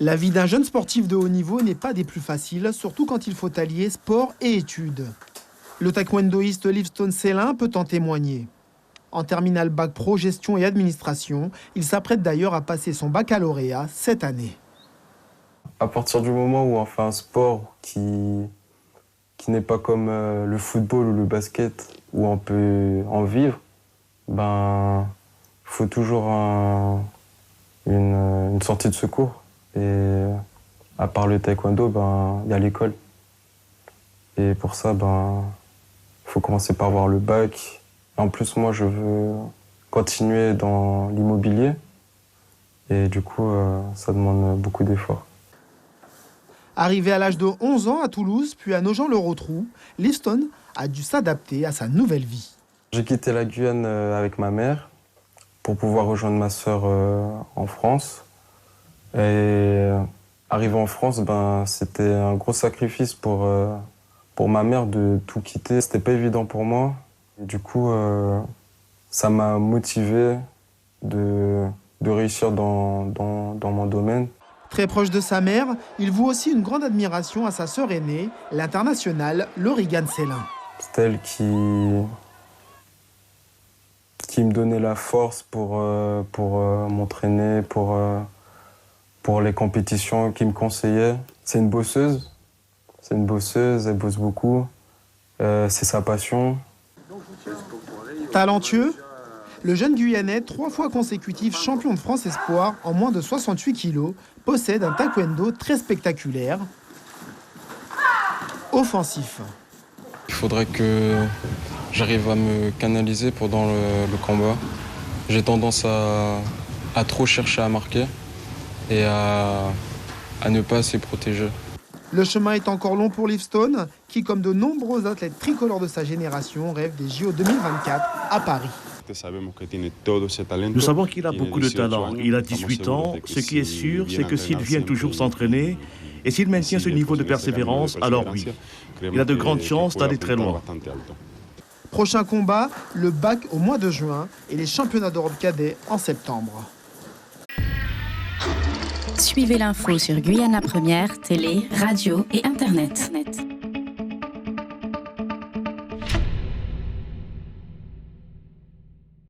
La vie d'un jeune sportif de haut niveau n'est pas des plus faciles, surtout quand il faut allier sport et études. Le taekwondoïste Livston Célin peut en témoigner. En terminale bac pro gestion et administration, il s'apprête d'ailleurs à passer son baccalauréat cette année. À partir du moment où on fait un sport qui n'est pas comme le football ou le basket, où on peut en vivre, il faut toujours une sortie de secours. Et à part le taekwondo, il y a l'école. Et pour ça, il faut commencer par avoir le bac. En plus, moi, je veux continuer dans l'immobilier. Et du coup, ça demande beaucoup d'efforts. Arrivé à l'âge de 11 ans à Toulouse, puis à Nogent-le-Rotrou, Livston a dû s'adapter à sa nouvelle vie. J'ai quitté la Guyane avec ma mère pour pouvoir rejoindre ma sœur en France. Et arrivé en France, c'était un gros sacrifice pour ma mère de tout quitter. C'était pas évident pour moi. Et du coup, ça m'a motivé de réussir dans mon domaine. Très proche de sa mère, il voue aussi une grande admiration à sa sœur aînée, l'internationale Lauriane Célin. C'est elle qui me donnait la force pour m'entraîner, pour les compétitions, qui me conseillait. C'est une bosseuse, elle bosse beaucoup, c'est sa passion. Talentueux, le jeune Guyanais, 3 fois consécutif champion de France espoir en moins de 68 kilos, possède un taekwondo très spectaculaire, offensif. Il faudrait que j'arrive à me canaliser pendant le combat. J'ai tendance à trop chercher à marquer et à ne pas assez protéger. Le chemin est encore long pour Livston, qui, comme de nombreux athlètes tricolores de sa génération, rêve des JO 2024 à Paris. Nous savons qu'il a beaucoup de talent. Il a 18 ans. Ce qui est sûr, c'est que s'il vient toujours s'entraîner et s'il maintient ce niveau de persévérance, alors oui, il a de grandes chances d'aller très loin. Prochain combat, le bac au mois de juin et les championnats d'Europe cadets en septembre. Suivez l'info sur Guyana Première, télé, radio et internet.